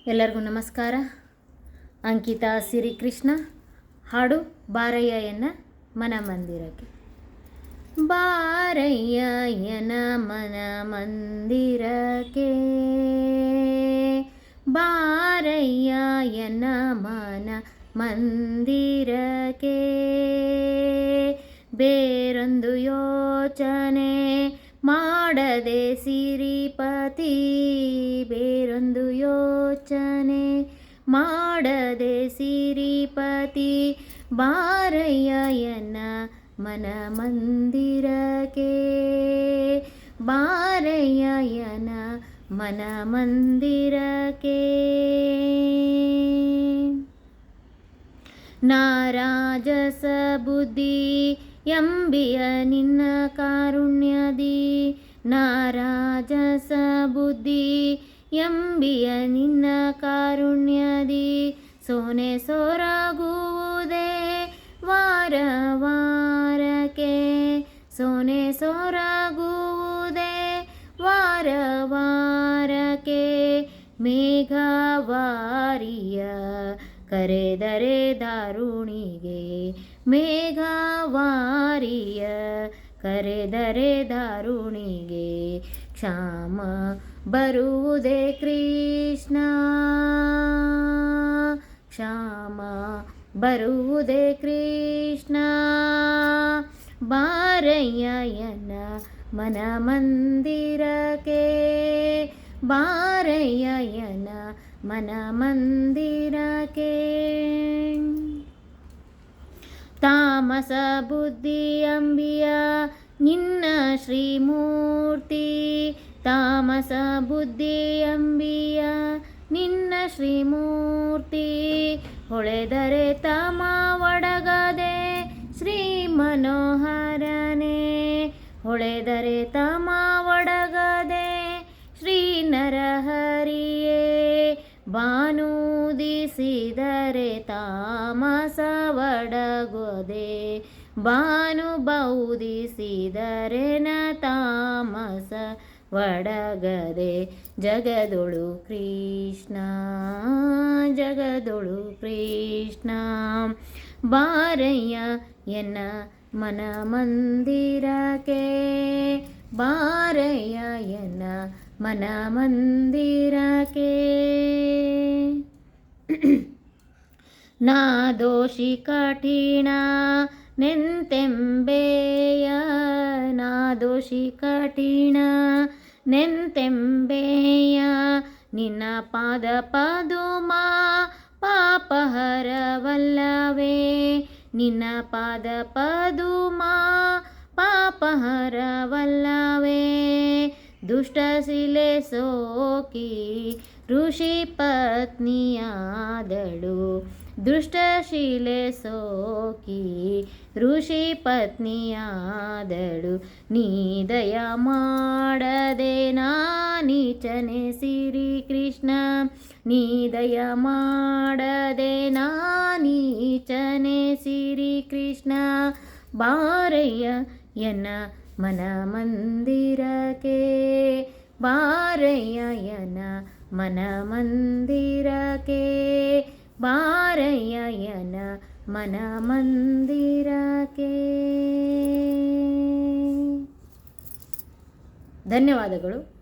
ಎಲ್ಲರಿಗೂ ನಮಸ್ಕಾರ. ಅಂಕಿತಾ ಸಿರಿಕೃಷ್ಣ ಹಾಡು ಬಾರಯ್ಯ ಎನ್ನ ಮನ ಮಂದಿರಕ್ಕೆ. ಬಾರಯ್ಯ ಎನ ಮನ ಮಂದಿರಕ್ಕೆ, ಬಾರಯ್ಯ ಎನ ಮನ ಮಂದಿರಕ್ಕೆ, ಬೇರೊಂದು ಯೋಚನೆ ಮಾಡದೆ ಸಿರಿಪತಿ, ಬೇರೊಂದು ಯೋಚನೆ ಮಾಡದೆ ಸಿರಿಪತಿ, ಬಾರಯ್ಯ ಎನ್ನ ಮನ ಮಂದಿರಕ್ಕೆ, ಬಾರಯ್ಯ ಎನ ಮನ ಮಂದಿರಕ್ಕೆ. ನಾರಾಜಸ ಬುದ್ಧಿ ಎಂಬಿಯ ನಿನ್ನ ಕಾರುಣ್ಯದಿ, ನಾರಾಜಸ ಬುದ್ಧಿ ಎಂಬಿಯ ನಿನ್ನ ಕಾರುಣ್ಯದಿ, ಸೋನೆ ಸೊರಗುವುದೇ ವಾರ ವಾರಕ್ಕೆ, ಸೋನೆ ಸೊರಗುವುದೇ ವಾರ ವಾರಕ್ಕೆ, ಮೇಘವಾರಿಯ ಕರೆದರೆ ದಾರುಣಿಗೆ, ಮೇಘವಾರಿಯ ಕರೆದರೆ ದಾರುಣಿಗೆ, ಕ್ಷಾಮ ಬರುವುದೇ ಕೃಷ್ಣ, ಕ್ಷಾಮ ಬರುವುದೇ ಕೃಷ್ಣ, ಬಾರಯ್ಯ ಎನ್ನ ಮನ ಮಂದಿರಕ್ಕೆ, ಬಾರಯ್ಯ ಎನ ಮನ ಮಂದಿರಕ್ಕೆ. ತಾಮಸ ಬುದ್ಧಿ ಅಂಬಿಯ ನಿನ್ನ ಶ್ರೀಮೂರ್ತಿ, ತಾಮಸ ಬುದ್ಧಿ ಅಂಬಿಯ ನಿನ್ನ ಶ್ರೀಮೂರ್ತಿ, ಹೊಳೆದರೆ ತಮ ಒಡಗದೆ ಶ್ರೀ ಮನೋಹರನೇ, ಹೊಳೆದರೆ ತಮ ಒಡಗದೆ ಶ್ರೀ ನರಹರಿಯೇ, ಭಾನುದಿಸಿದರೆ ತಾಮಸ ಒಡಗೋದೆ, ಭಾನು ಬೌದಿಸಿದರೆ ನ ತಾಮಸ ಒಡಗದೆ, ಜಗದೊಳು ಕೃಷ್ಣ, ಜಗದೊಳು ಕೃಷ್ಣ, ಬಾರಯ್ಯ ಎನ್ನ ಮನ ಮಂದಿರಕ್ಕೆ, ಬಾರಯ್ಯ ಎನ್ನ ಮನ ಮಂದಿರಕ್ಕೆ. ನಾ ದೋಷಿ ಕಠಿಣ ನೆಂತೆಂಬೆಯ, ನಾ ದೋಷಿ ಕಠಿಣ ನೆಂತೆಂಬೆಯ, ನಿನ್ನ ಪಾದ ಪದುಮ ಪಾಪಹರವಲ್ಲವೇ, ನಿನ್ನ ಪಾದ ಪದುಮ ಪಾಪಹರವಲ್ಲವೇ, ದುಷ್ಟಶಿಲೆ ಸೋಕಿ ಋಷಿ ಪತ್ನಿಯಾದಳು, ದುಷ್ಟಶಿಲೆ ಸೋಕಿ ಋಷಿ ಪತ್ನಿಯಾದಳು, ನೀ ದಯ ಮಾಡದೆ ನಾನೀಚನೆ ಸಿರಿಕೃಷ್ಣ, ನೀ ದಯ ಮಾಡದೆ ನಾನೀಚನೆ ಸಿರಿಕೃಷ್ಣ, ಬಾರಯ್ಯ ಎನ್ನ ಮನ ಮಂದಿರಕ್ಕೆ, ಬಾರಯ್ಯ ಎನ ಮನ ಮಂದಿರಕ್ಕೆ, ಬಾರಯ್ಯ ಎನ ಮನ ಮಂದಿರಕ್ಕೆ. ಧನ್ಯವಾದಗಳು.